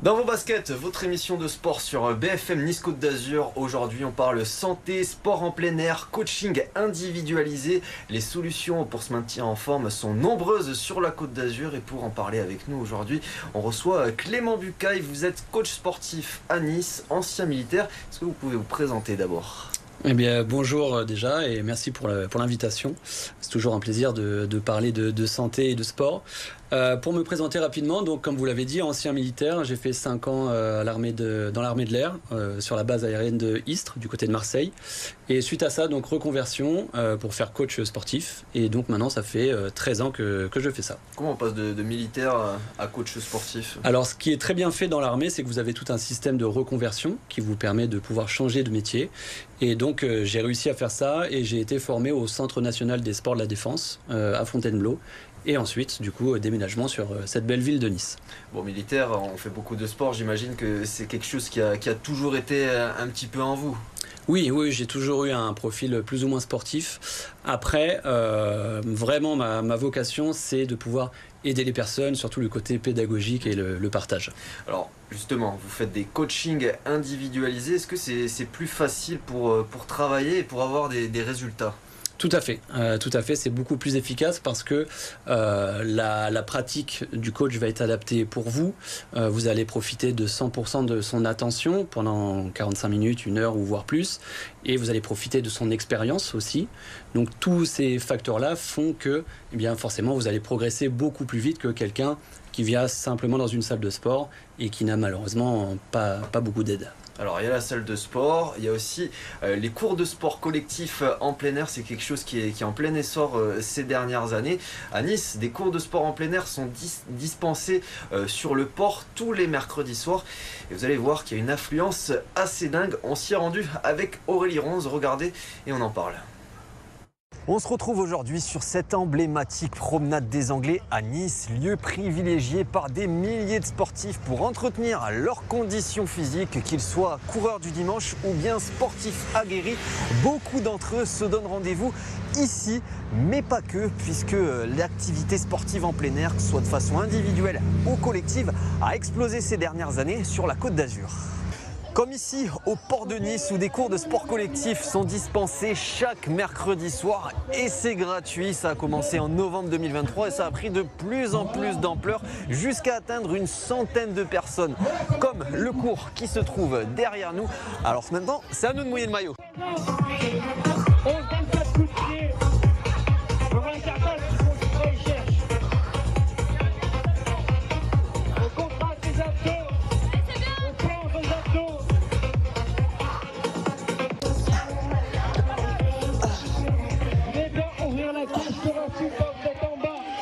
Dans vos baskets, votre émission de sport sur BFM Nice Côte d'Azur. Aujourd'hui, on parle santé, sport en plein air, coaching individualisé. Les solutions pour se maintenir en forme sont nombreuses sur la Côte d'Azur. Et pour en parler avec nous aujourd'hui, on reçoit Clément Bucaille. Vous êtes coach sportif à Nice, ancien militaire. Est-ce que vous pouvez vous présenter d'abord ? Eh bien, bonjour déjà et merci pour l'invitation. C'est toujours un plaisir de parler de santé et de sport. Pour me présenter rapidement, donc comme vous l'avez dit, ancien militaire, j'ai fait 5 ans dans l'armée de l'air, sur la base aérienne de Istres, du côté de Marseille. Et suite à ça, donc reconversion pour faire coach sportif. Et donc maintenant, ça fait 13 ans que je fais ça. Comment on passe de militaire à coach sportif ? Alors, ce qui est très bien fait dans l'armée, c'est que vous avez tout un système de reconversion qui vous permet de pouvoir changer de métier. Et donc, j'ai réussi à faire ça et j'ai été formé au Centre national des sports de la défense à Fontainebleau. Et ensuite, du coup, déménagement sur cette belle ville de Nice. Bon, militaire, on fait beaucoup de sport. J'imagine que c'est quelque chose qui a toujours été un petit peu en vous. Oui, j'ai toujours eu un profil plus ou moins sportif. Après, vraiment, ma vocation, c'est de pouvoir aider les personnes, surtout le côté pédagogique et le partage. Alors, justement, vous faites des coachings individualisés. Est-ce que c'est plus facile pour travailler et pour avoir des résultats ? Tout à fait, c'est beaucoup plus efficace parce que la pratique du coach va être adaptée pour vous. Vous allez profiter de 100% de son attention pendant 45 minutes, 1 heure ou voire plus. Et vous allez profiter de son expérience aussi. Donc tous ces facteurs-là font que, eh bien, forcément, vous allez progresser beaucoup plus vite que quelqu'un qui vient simplement dans une salle de sport et qui n'a malheureusement pas beaucoup d'aide. Alors il y a la salle de sport, il y a aussi les cours de sport collectif en plein air, c'est quelque chose qui est en plein essor ces dernières années. À Nice, des cours de sport en plein air sont dispensés sur le port tous les mercredis soirs. Et vous allez voir qu'il y a une affluence assez dingue. On s'y est rendu avec Aurélie Ronze, regardez et on en parle. On se retrouve aujourd'hui sur cette emblématique promenade des Anglais à Nice, lieu privilégié par des milliers de sportifs pour entretenir leurs conditions physiques, qu'ils soient coureurs du dimanche ou bien sportifs aguerris. Beaucoup d'entre eux se donnent rendez-vous ici, mais pas que, puisque l'activité sportive en plein air, que ce soit de façon individuelle ou collective, a explosé ces dernières années sur la Côte d'Azur. Comme ici, au port de Nice, où des cours de sport collectif sont dispensés chaque mercredi soir et c'est gratuit. Ça a commencé en novembre 2023 et ça a pris de plus en plus d'ampleur jusqu'à atteindre une centaine de personnes, comme le cours qui se trouve derrière nous. Alors maintenant, c'est à nous de mouiller le maillot.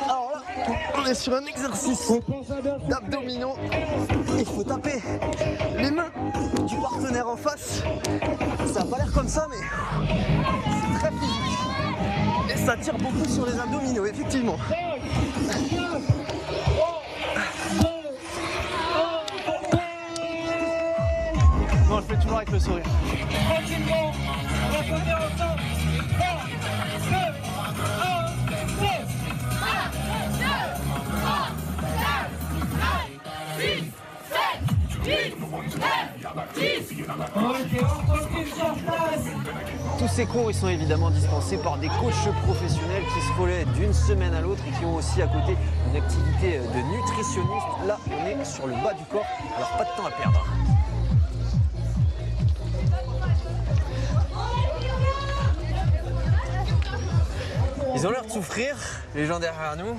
Alors là, on est sur un exercice d'abdominaux. Il faut taper les mains du partenaire en face. Ça n'a pas l'air comme ça, mais c'est très physique. Et ça tire beaucoup sur les abdominaux, effectivement. Bon, je fais toujours avec le sourire. Tranquillement, on va venir ensemble. Tous ces cours ils sont évidemment dispensés par des coachs professionnels qui se relaient d'une semaine à l'autre et qui ont aussi à côté une activité de nutritionniste. Là, on est sur le bas du corps, alors pas de temps à perdre. Ils ont l'air de souffrir, les gens derrière nous.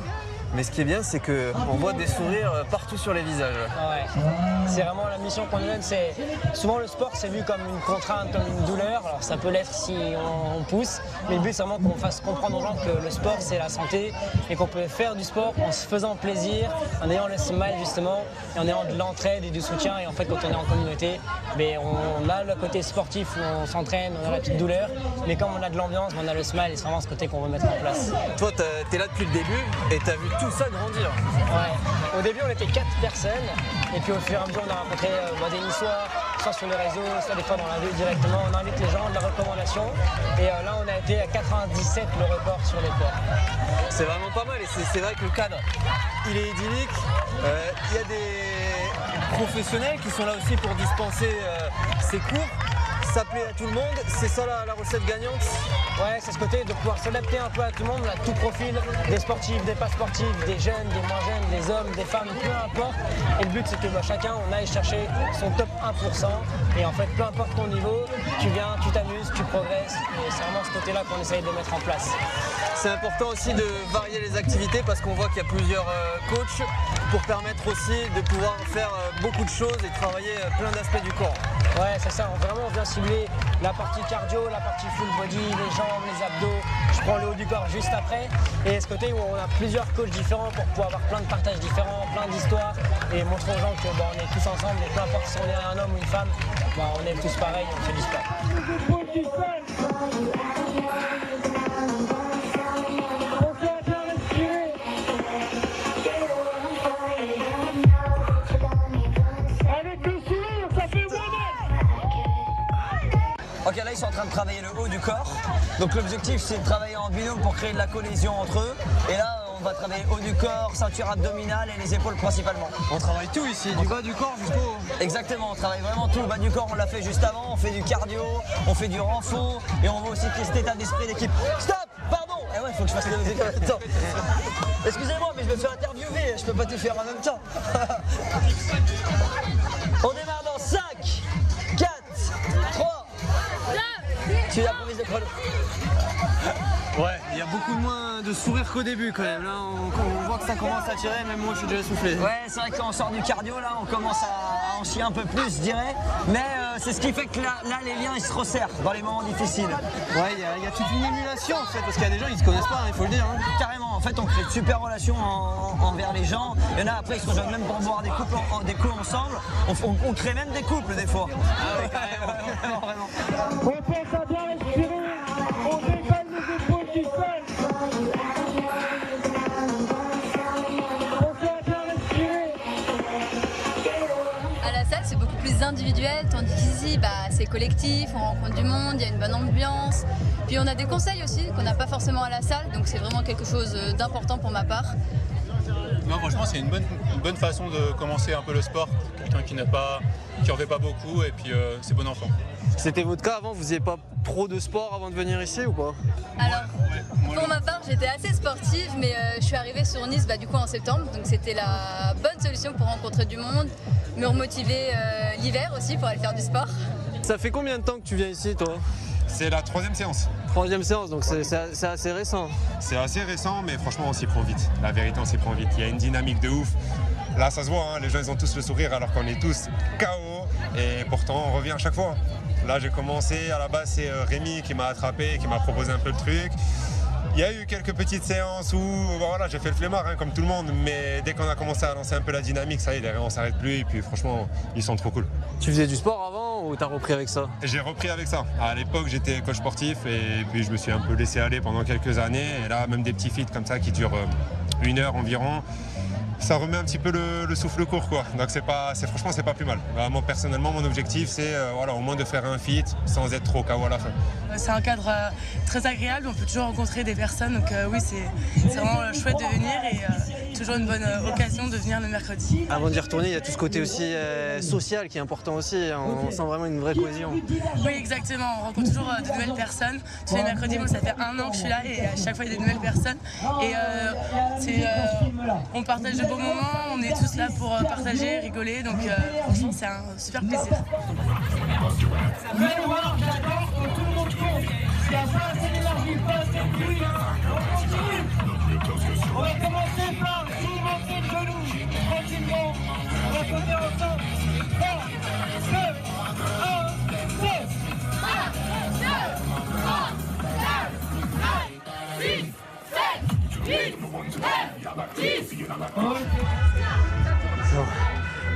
Mais ce qui est bien, c'est qu'on voit des sourires partout sur les visages. Ouais. C'est vraiment la mission qu'on nous donne. Souvent le sport, c'est vu comme une contrainte, comme une douleur. Alors ça peut l'être si on pousse. Mais le but, c'est vraiment qu'on fasse comprendre aux gens que le sport, c'est la santé. Et qu'on peut faire du sport en se faisant plaisir, en ayant le smile justement, et en ayant de l'entraide et du soutien. Et en fait, quand on est en communauté, on a le côté sportif où on s'entraîne, on a la petite douleur. Mais comme on a de l'ambiance, on a le smile et c'est vraiment ce côté qu'on veut mettre en place. Toi, t'es là depuis le début et t'as vu tout ça grandir. Ouais. Au début, on était 4 personnes. Et puis au fur et à mesure, on a rencontré des Niçois, soit sur les réseaux, soit des fois dans la ville directement. On invite les gens, de la recommandation. Et là, on a été à 97 le record sur les ports. C'est vraiment pas mal et c'est vrai que le cadre, il est idyllique. Il y a des professionnels qui sont là aussi pour dispenser ces cours. Ça plaît à tout le monde, c'est ça la recette gagnante? Ouais, c'est ce côté de pouvoir s'adapter un peu à tout le monde, on a tout profil, des sportifs, des pas sportifs, des jeunes, des moins jeunes, des hommes, des femmes, peu importe. Et le but c'est que chacun on aille chercher son top 1%. Et en fait, peu importe ton niveau, tu viens, tu t'amuses, tu progresses. Et c'est vraiment ce côté-là qu'on essaye de mettre en place. C'est important aussi de varier les activités parce qu'on voit qu'il y a plusieurs coachs pour permettre aussi de pouvoir faire beaucoup de choses et travailler plein d'aspects du corps. Ouais, c'est ça, on vient cibler la partie cardio, la partie full body, les jambes, les abdos. Je prends le haut du corps juste après. Et ce côté où on a plusieurs coachs différents pour pouvoir avoir plein de partages différents, plein d'histoires et montrer aux gens que on est tous ensemble et peu importe si on est un homme ou une femme, on est tous pareils, on fait du sport. Ok, là ils sont en train de travailler le haut du corps. Donc l'objectif c'est de travailler en binôme pour créer de la cohésion entre eux. Et là on va travailler haut du corps, ceinture abdominale et les épaules principalement. On travaille tout ici, du bas du corps jusqu'au... Exactement, on travaille vraiment tout. Le bas du corps on l'a fait juste avant, on fait du cardio, on fait du renfort et on va aussi tester l'état d'esprit d'équipe. Stop! Pardon! Eh ouais, il faut que je fasse les écarts en même temps. Excusez-moi, mais je me fais interviewer, je peux pas tout faire en même temps. On démarre dans 5, 4, 3. Tu as la promise de chrono. Ouais, il y a beaucoup moins de sourire qu'au début quand même. Là, on voit que ça commence à tirer, même moi je suis déjà essoufflé. Ouais, c'est vrai que quand on sort du cardio, là, on commence à en chier un peu plus, je dirais. Mais c'est ce qui fait que là, les liens, ils se resserrent dans les moments difficiles. Ouais, il y a toute une émulation en fait, parce qu'il y a des gens, ils se connaissent pas, il faut le dire. Hein. Carrément, en fait, on crée de super relations envers les gens. Il y en a après, ils se rejoignent même pour boire des coups ensemble. On crée même des couples des fois. Ah ouais, carrément, vraiment. On pense à bien respirer, on décolle les épaules du sol. On fait à bien respirer. À la salle, c'est beaucoup plus individuel, tandis qu'ici, c'est collectif, on rencontre du monde, il y a une bonne ambiance. Puis on a des conseils aussi qu'on n'a pas forcément à la salle, donc c'est vraiment quelque chose d'important pour ma part. Non, franchement, c'est une bonne façon de commencer un peu le sport. Quelqu'un qui en fait pas beaucoup et puis c'est bon enfant. C'était votre cas avant, vous n'étiez pas pro de sport avant de venir ici ou pas? Alors, pour ma part, j'étais assez sportive, mais je suis arrivée sur Nice du coup en septembre, donc c'était la bonne solution pour rencontrer du monde, me remotiver l'hiver aussi pour aller faire du sport. Ça fait combien de temps que tu viens ici toi? C'est la 3e séance. 3e séance, donc c'est assez récent. C'est assez récent, mais franchement, on s'y prend vite. La vérité, on s'y prend vite. Il y a une dynamique de ouf. Là, ça se voit, hein, les gens, ils ont tous le sourire alors qu'on est tous KO. Et pourtant, on revient à chaque fois. Là, j'ai commencé, à la base, c'est Rémi qui m'a attrapé, qui m'a proposé un peu le truc. Il y a eu quelques petites séances où voilà, j'ai fait le flemmard, hein, comme tout le monde, mais dès qu'on a commencé à lancer un peu la dynamique, ça y est, derrière, on s'arrête plus. Et puis franchement, ils sont trop cool. Tu faisais du sport avant ou t'as repris avec ça? J'ai repris avec ça. À l'époque, j'étais coach sportif et puis je me suis un peu laissé aller pendant quelques années. Et là, même des petits feats comme ça qui durent 1 heure environ, ça remet un petit peu le souffle court, quoi. Donc franchement, c'est pas plus mal. Moi, personnellement, mon objectif, c'est au moins de faire un feat sans être trop KO à la fin. C'est un cadre très agréable, on peut toujours rencontrer des personnes, donc oui, c'est vraiment chouette de venir et toujours une bonne occasion de venir le mercredi. Avant d'y retourner, il y a tout ce côté aussi social qui est important aussi, on sent vraiment une vraie cohésion. Oui, exactement, on rencontre toujours de nouvelles personnes. Tous les mercredis, ça fait 1 an que je suis là et à chaque fois il y a des nouvelles personnes. Et on partage de beaux moments, on est tous là pour partager, rigoler, donc franchement c'est un super plaisir. On va commencer par soulever le genou, tranquillement. On va faire ensemble. 3, 2, 1, 2. 1, 2, 3, 4, 5, 6, 7, 8, 9, 10.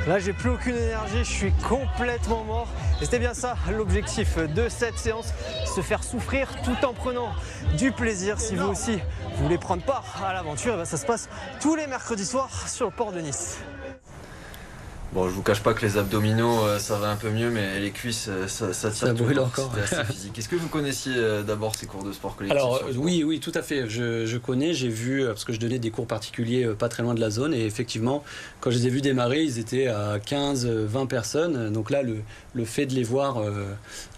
Là, j'ai plus aucune énergie, je suis complètement mort. Et c'était bien ça l'objectif de cette séance, se faire souffrir tout en prenant du plaisir. Si vous aussi, vous voulez prendre part à l'aventure, ça se passe tous les mercredis soirs sur le port de Nice. Bon, je vous cache pas que les abdominaux, ça va un peu mieux, mais les cuisses, ça brûle encore. C'est assez physique. Est-ce que vous connaissiez d'abord ces cours de sport collectif? Alors oui, tout à fait. Je connais, j'ai vu, parce que je donnais des cours particuliers pas très loin de la zone, et effectivement, quand je les ai vus démarrer, ils étaient à 15-20 personnes. Donc là, le fait de les voir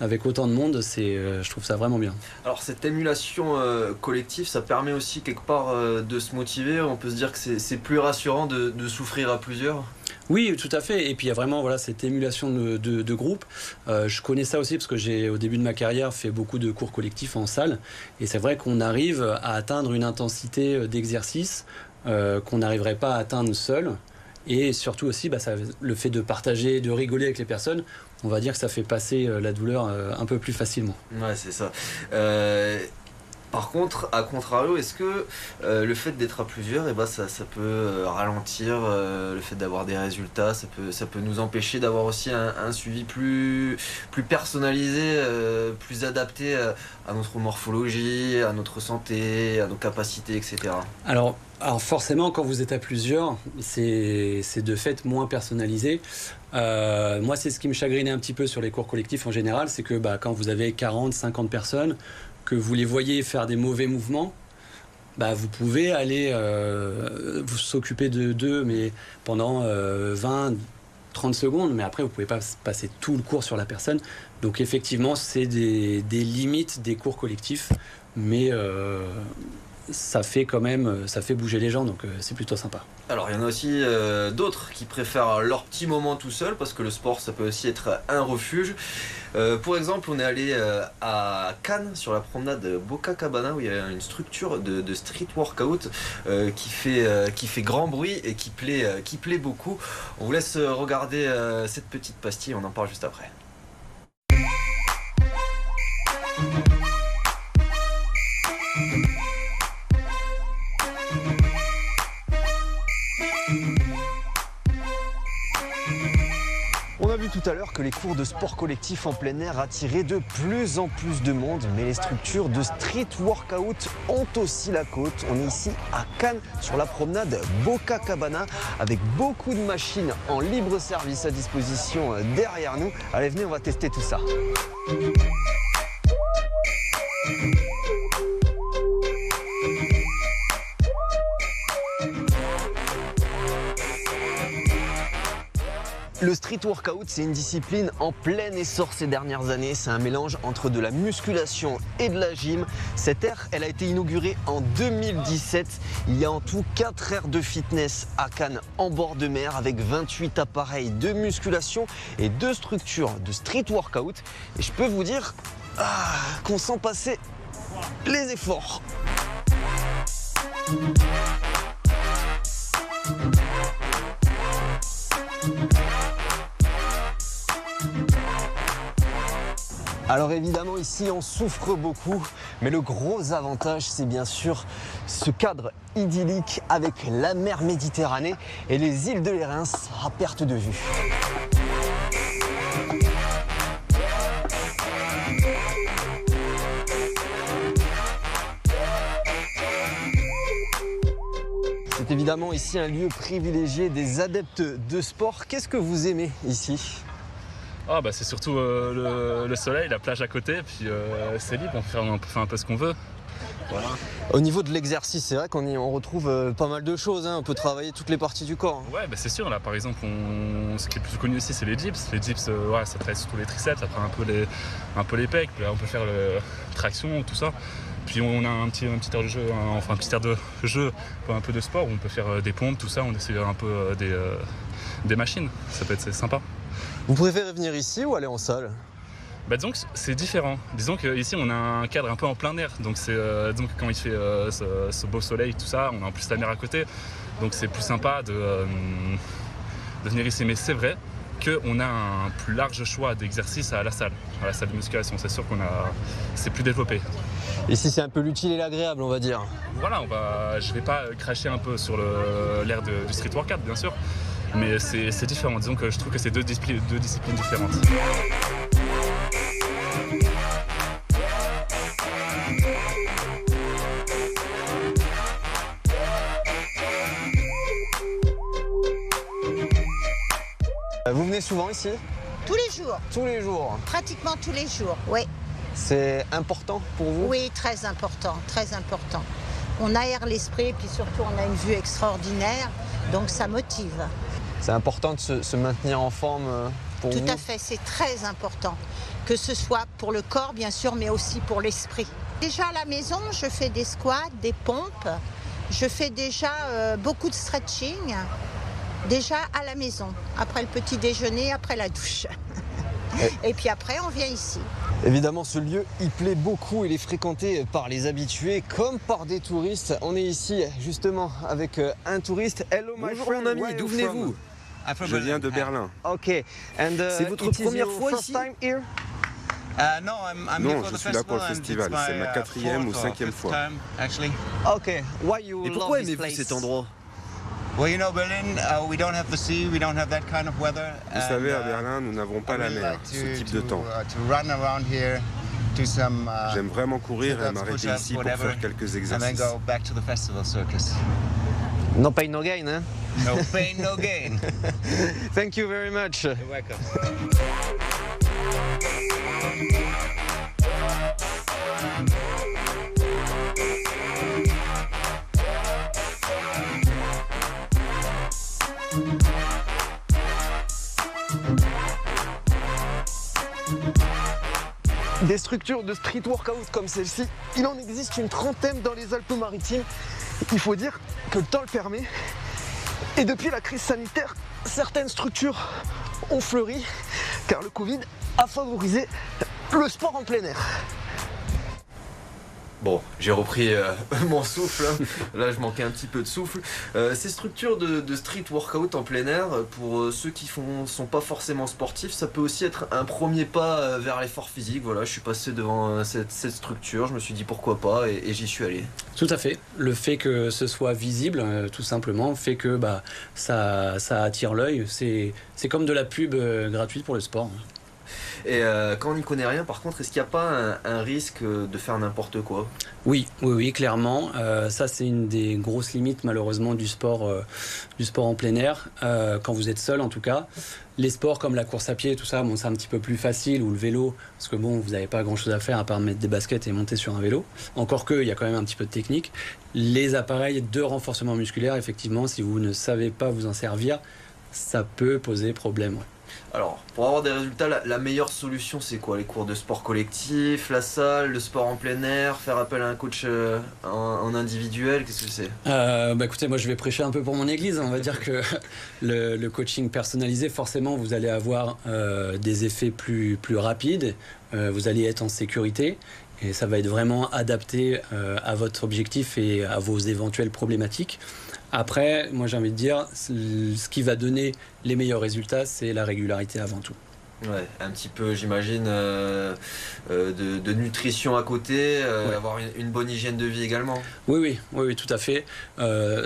avec autant de monde, je trouve ça vraiment bien. Alors cette émulation collective, ça permet aussi quelque part de se motiver. On peut se dire que c'est plus rassurant de souffrir à plusieurs. Oui, tout à fait. Et puis il y a vraiment cette émulation de groupe. Je connais ça aussi parce que j'ai, au début de ma carrière, fait beaucoup de cours collectifs en salle. Et c'est vrai qu'on arrive à atteindre une intensité d'exercice qu'on n'arriverait pas à atteindre seul. Et surtout aussi, le fait de partager, de rigoler avec les personnes, on va dire que ça fait passer la douleur un peu plus facilement. Ouais, c'est ça. Par contre, à contrario, est-ce que le fait d'être à plusieurs, ça peut ralentir le fait d'avoir des résultats, ça peut nous empêcher d'avoir aussi un suivi plus personnalisé, plus adapté à notre morphologie, à notre santé, à nos capacités, etc. Alors forcément, quand vous êtes à plusieurs, c'est de fait moins personnalisé. Moi, c'est ce qui me chagrinait un petit peu sur les cours collectifs en général, c'est que quand vous avez 40-50 personnes, que vous les voyez faire des mauvais mouvements, vous pouvez aller vous s'occuper d'eux mais pendant 20-30 secondes, mais après vous ne pouvez pas passer tout le cours sur la personne. Donc effectivement, c'est des limites des cours collectifs, mais ça fait bouger les gens, donc c'est plutôt sympa. Alors il y en a aussi d'autres qui préfèrent leur petit moment tout seul, parce que le sport ça peut aussi être un refuge. Pour exemple, on est allé à Cannes sur la promenade Boca Cabana, où il y a une structure de street workout qui fait grand bruit et qui plaît beaucoup. On vous laisse regarder cette petite pastille, on en parle juste après. On a vu tout à l'heure que les cours de sport collectif en plein air attiraient de plus en plus de monde, mais les structures de street workout ont aussi la côte. On est ici à Cannes sur la promenade Boca Cabana avec beaucoup de machines en libre service à disposition derrière nous. Allez, venez, on va tester tout ça. Le street workout, c'est une discipline en plein essor ces dernières années. C'est un mélange entre de la musculation et de la gym. Cette aire, elle a été inaugurée en 2017. Il y a en tout 4 aires de fitness à Cannes en bord de mer avec 28 appareils de musculation et 2 structures de street workout. Et je peux vous dire qu'on sent passer les efforts. Alors évidemment ici on souffre beaucoup, mais le gros avantage c'est bien sûr ce cadre idyllique avec la mer Méditerranée et les îles de Lérins à perte de vue. C'est évidemment ici un lieu privilégié des adeptes de sport. Qu'est-ce que vous aimez ici ? C'est surtout le soleil, la plage à côté, puis c'est libre, on peut faire un peu ce qu'on veut. Voilà. Au niveau de l'exercice, c'est vrai qu'on retrouve pas mal de choses, hein. On peut travailler toutes les parties du corps. Ouais, c'est sûr, là par exemple, ce qui est le plus connu aussi c'est les dips. Les dips, ça travaille surtout les triceps, après un peu les pecs, puis là, on peut faire traction, tout ça. Puis on a un petit air de jeu, un petit air de jeu, un peu de sport, où on peut faire des pompes, tout ça, on essaie un peu des machines, ça peut être sympa. Vous préférez venir ici ou aller en salle ? Disons que c'est différent. Disons qu'ici on a un cadre un peu en plein air, donc disons que quand il fait ce beau soleil, tout ça, on a en plus la mer à côté, donc c'est plus sympa de venir ici. Mais c'est vrai qu'on a un plus large choix d'exercices à la salle de musculation. C'est sûr c'est plus développé. Ici c'est un peu l'utile et l'agréable, on va dire. Voilà, je vais pas cracher un peu sur l'air du street workout, bien sûr. Mais c'est différent, disons que je trouve que c'est deux disciplines différentes. Vous venez souvent ici? Tous les jours. Tous les jours? Pratiquement tous les jours, oui. C'est important pour vous? Oui, très important, très important. On aère l'esprit et puis surtout on a une vue extraordinaire, donc ça motive. C'est important de se maintenir en forme pour vous? Tout à fait, c'est très important. Que ce soit pour le corps bien sûr, mais aussi pour l'esprit. Déjà à la maison, je fais des squats, des pompes. Je fais déjà beaucoup de stretching. Déjà à la maison, après le petit déjeuner, après la douche. Et puis après, on vient ici. Évidemment, ce lieu, il plaît beaucoup. Il est fréquenté par les habitués comme par des touristes. On est ici justement avec un touriste. Hello, my Bonjour friend. mon ami, d'où venez-vous? Je viens de Berlin. Ok. And c'est votre première fois ici? Non, je suis là pour le festival. C'est ma 4e ou 5e fois. Ok. Why you Et pourquoi love this aimez-vous place? cet endroit? Vous savez, à Berlin, nous n'avons pas la mer, ce type de temps. J'aime vraiment courir et m'arrêter ici pour faire quelques exercices. No pain, no gain, hein? No pain, no gain. Thank you very much. You're welcome. Des structures de street workout comme celle-ci, il en existe une trentaine dans les Alpes-Maritimes. Il faut dire que le temps le permet. Et depuis la crise sanitaire, certaines structures ont fleuri car le Covid a favorisé le sport en plein air. Bon, j'ai repris mon souffle, hein. Là je manquais un petit peu de souffle. Ces structures de street workout en plein air, pour ceux qui sont pas forcément sportifs, ça peut aussi être un premier pas vers l'effort physique. Voilà, je suis passé devant cette structure, je me suis dit pourquoi pas et j'y suis allé. Tout à fait. Le fait que ce soit visible, tout simplement, fait que ça attire l'œil. C'est comme de la pub gratuite pour le sport. Et quand on n'y connaît rien, par contre, est-ce qu'il n'y a pas un risque de faire n'importe quoi? Oui, clairement. Ça, c'est une des grosses limites, malheureusement, du sport en plein air. Quand vous êtes seul, en tout cas. Les sports comme la course à pied, tout ça, bon, c'est un petit peu plus facile, ou le vélo, parce que bon, vous n'avez pas grand-chose à faire à part mettre des baskets et monter sur un vélo. Encore que, il y a quand même un petit peu de technique. Les appareils de renforcement musculaire, effectivement, si vous ne savez pas vous en servir, ça peut poser problème. Ouais. Alors, pour avoir des résultats, la meilleure solution, c'est quoi? Les cours de sport collectif, la salle, le sport en plein air, faire appel à un coach en individuel, qu'est-ce que c'est? Écoutez, moi je vais prêcher un peu pour mon église. On va dire que le coaching personnalisé, forcément, vous allez avoir des effets plus rapides, vous allez être en sécurité. Et ça va être vraiment adapté à votre objectif et à vos éventuelles problématiques. Après, moi j'ai envie de dire, ce qui va donner les meilleurs résultats, c'est la régularité avant tout. Ouais, un petit peu, j'imagine, de nutrition à côté, ouais. Avoir une bonne hygiène de vie également. Oui, tout à fait.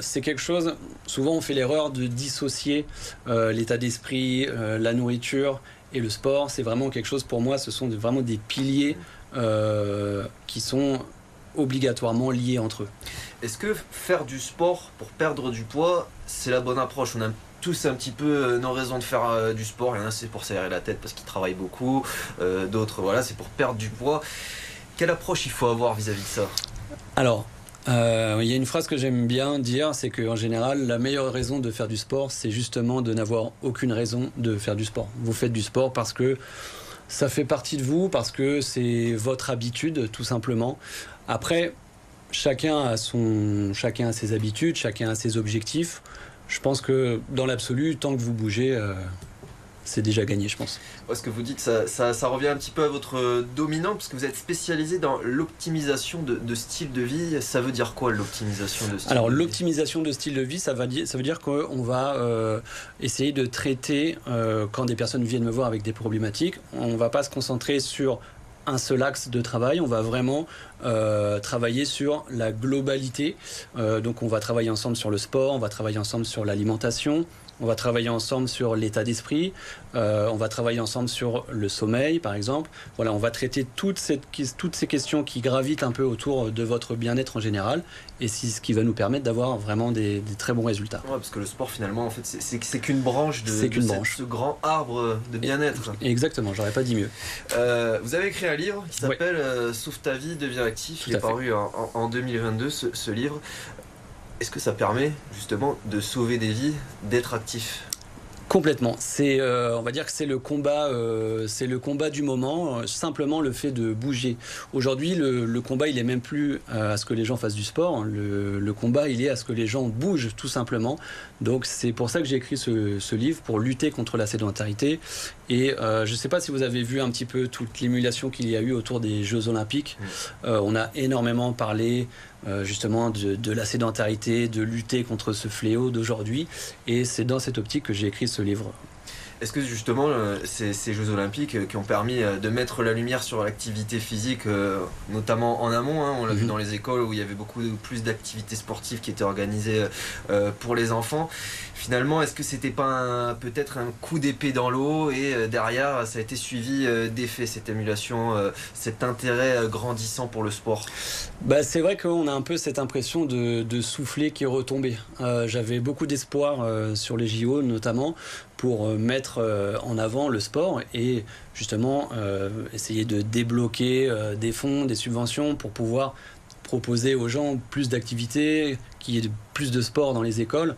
C'est quelque chose, souvent on fait l'erreur de dissocier l'état d'esprit, la nourriture et le sport. C'est vraiment quelque chose, pour moi, ce sont vraiment des piliers qui sont obligatoirement liés entre eux. Est-ce que faire du sport pour perdre du poids, c'est la bonne approche? On a tous un petit peu nos raisons de faire du sport. Il y en a, c'est pour s'aérer la tête parce qu'ils travaillent beaucoup. D'autres, voilà, c'est pour perdre du poids. Quelle approche il faut avoir vis-à-vis de ça? Alors, il y a une phrase que j'aime bien dire, c'est qu'en général, la meilleure raison de faire du sport, c'est justement de n'avoir aucune raison de faire du sport. Vous faites du sport parce que ça fait partie de vous, parce que c'est votre habitude, tout simplement. Après, chacun a ses habitudes, chacun a ses objectifs. Je pense que dans l'absolu, tant que vous bougez, c'est déjà gagné, je pense. Ce que vous dites, ça revient un petit peu à votre dominant, parce que vous êtes spécialisé dans l'optimisation de style de vie. Ça veut dire quoi, l'optimisation de style de vie? Alors, l'optimisation de style de vie, ça veut dire qu'on va essayer de traiter, quand des personnes viennent me voir avec des problématiques, on ne va pas se concentrer sur un seul axe de travail, on va vraiment travailler sur la globalité. Donc on va travailler ensemble sur le sport, on va travailler ensemble sur l'alimentation, On va travailler ensemble sur l'état d'esprit, on va travailler ensemble sur le sommeil par exemple. Voilà, on va traiter toutes ces questions qui gravitent un peu autour de votre bien-être en général, et c'est ce qui va nous permettre d'avoir vraiment des très bons résultats. Ouais, parce que le sport finalement en fait c'est qu'une branche de ce grand arbre de bien-être. Exactement, j'aurais pas dit mieux. Vous avez écrit un livre qui s'appelle Sauve ta vie, deviens actif. Il est paru en 2022 ce livre. Est-ce que ça permet justement de sauver des vies, d'être actif ? Complètement. On va dire que c'est le combat du moment, simplement le fait de bouger. Aujourd'hui, le combat, il est même plus à ce que les gens fassent du sport. Le combat, il est à ce que les gens bougent, tout simplement. Donc, c'est pour ça que j'ai écrit ce livre, pour lutter contre la sédentarité. Et je ne sais pas si vous avez vu un petit peu toute l'émulation qu'il y a eu autour des Jeux Olympiques. On a énormément parlé justement de la sédentarité, de lutter contre ce fléau d'aujourd'hui. Et c'est dans cette optique que j'ai écrit ce livre. Est-ce que justement ces Jeux Olympiques qui ont permis de mettre la lumière sur l'activité physique, notamment en amont, on l'a vu dans les écoles où il y avait beaucoup plus d'activités sportives qui étaient organisées pour les enfants, finalement est-ce que c'était pas peut-être un coup d'épée dans l'eau et derrière ça a été suivi d'effets, cette émulation, cet intérêt grandissant pour le sport? C'est vrai qu'on a un peu cette impression de souffler qui est retombé. J'avais beaucoup d'espoir sur les JO notamment pour mettre en avant le sport et justement essayer de débloquer des fonds, des subventions pour pouvoir proposer aux gens plus d'activités, qu'il y ait plus de sport dans les écoles,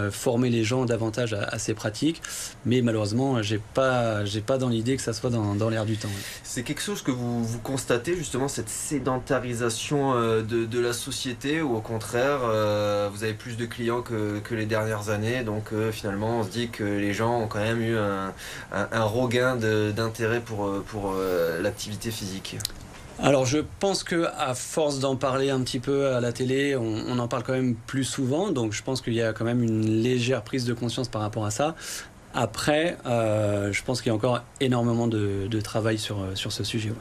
former les gens davantage à ces pratiques. Mais malheureusement, j'ai pas dans l'idée que ça soit dans l'air du temps. C'est quelque chose que vous constatez, justement, cette sédentarisation de la société, ou au contraire, vous avez plus de clients que les dernières années, donc finalement, on se dit que les gens ont quand même eu un regain d'intérêt pour l'activité physique? Alors je pense que à force d'en parler un petit peu à la télé, on en parle quand même plus souvent, donc je pense qu'il y a quand même une légère prise de conscience par rapport à ça. Après, je pense qu'il y a encore énormément de travail sur ce sujet. Ouais.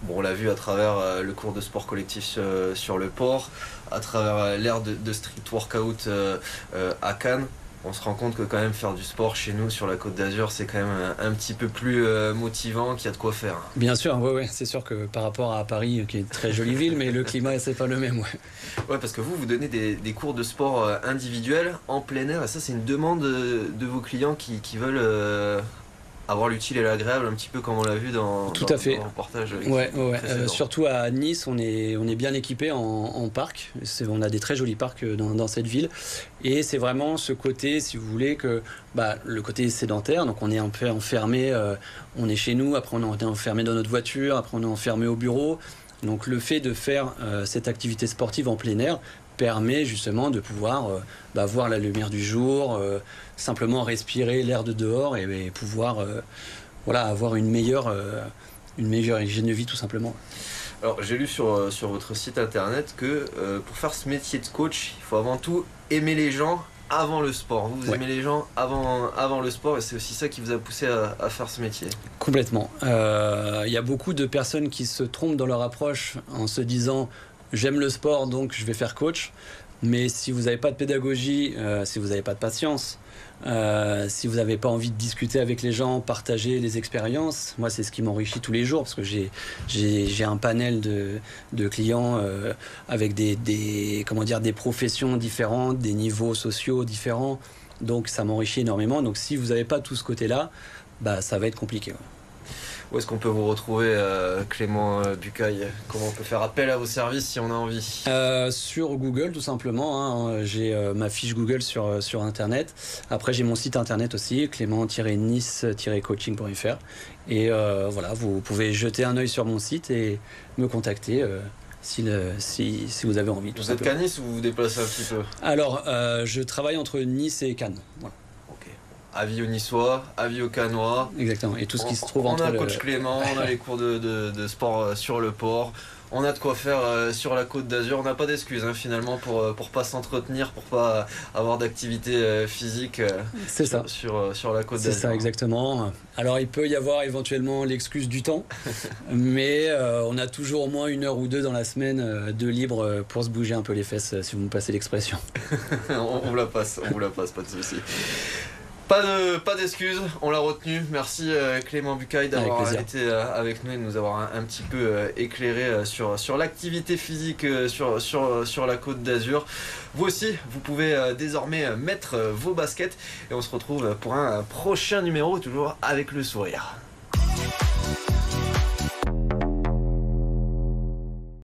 Bon, on l'a vu à travers le cours de sport collectif sur le port, à travers l'ère de street workout à Cannes. On se rend compte que quand même faire du sport chez nous sur la Côte d'Azur, c'est quand même un petit peu plus motivant, qu'il y a de quoi faire. Bien sûr, ouais, c'est sûr que par rapport à Paris, qui est une très jolie ville, mais le climat c'est pas le même. Ouais, parce que vous donnez des cours de sport individuels en plein air, et ça c'est une demande de vos clients qui veulent avoir l'utile et l'agréable, un petit peu comme on l'a vu dans le reportage. Ouais. Surtout à Nice, on est bien équipé en parc. On a des très jolis parcs dans cette ville. Et c'est vraiment ce côté, si vous voulez, que le côté sédentaire. Donc on est un peu enfermé, on est chez nous, après on est enfermé dans notre voiture, après on est enfermé au bureau. Donc le fait de faire cette activité sportive en plein air permet justement de pouvoir voir la lumière du jour, simplement respirer l'air de dehors et pouvoir avoir une meilleure hygiène de vie tout simplement. Alors j'ai lu sur votre site internet que pour faire ce métier de coach, il faut avant tout aimer les gens avant le sport. Vous aimez les gens avant le sport, et c'est aussi ça qui vous a poussé à faire ce métier. Complètement. Il y a beaucoup de personnes qui se trompent dans leur approche en se disant j'aime le sport donc je vais faire coach, mais si vous n'avez pas de pédagogie, si vous n'avez pas de patience, si vous n'avez pas envie de discuter avec les gens, partager les expériences, moi c'est ce qui m'enrichit tous les jours, parce que j'ai un panel de clients avec des professions différentes, des niveaux sociaux différents, donc ça m'enrichit énormément. Donc si vous n'avez pas tout ce côté-là, ça va être compliqué. Où est-ce qu'on peut vous retrouver, Clément Bucaille? Comment on peut faire appel à vos services si on a envie? Sur Google, tout simplement. J'ai ma fiche Google sur Internet. Après, j'ai mon site Internet aussi, clément-nice-coaching.fr. Et vous pouvez jeter un œil sur mon site et me contacter si vous avez envie. Vous êtes qu'à Nice ou vous vous déplacez un petit peu? Alors, je travaille entre Nice et Cannes. Voilà. Avis aux Niçois, avis aux Cannois. Exactement, et tout ce qui se trouve entre... On a coach Clément, on a les cours de sport sur le port, on a de quoi faire sur la Côte d'Azur. On n'a pas d'excuses finalement pour pas s'entretenir, pour pas avoir d'activité physique sur la Côte d'Azur. C'est ça, exactement. Alors il peut y avoir éventuellement l'excuse du temps, mais on a toujours au moins 1 heure ou 2 dans la semaine de libre pour se bouger un peu les fesses, si vous me passez l'expression. on vous la passe, pas de souci. Pas d'excuses, on l'a retenu. Merci Clément Bucaille d'avoir été avec nous et de nous avoir un petit peu éclairé sur l'activité physique sur la Côte d'Azur. Vous aussi, vous pouvez désormais mettre vos baskets et on se retrouve pour un prochain numéro, toujours avec le sourire.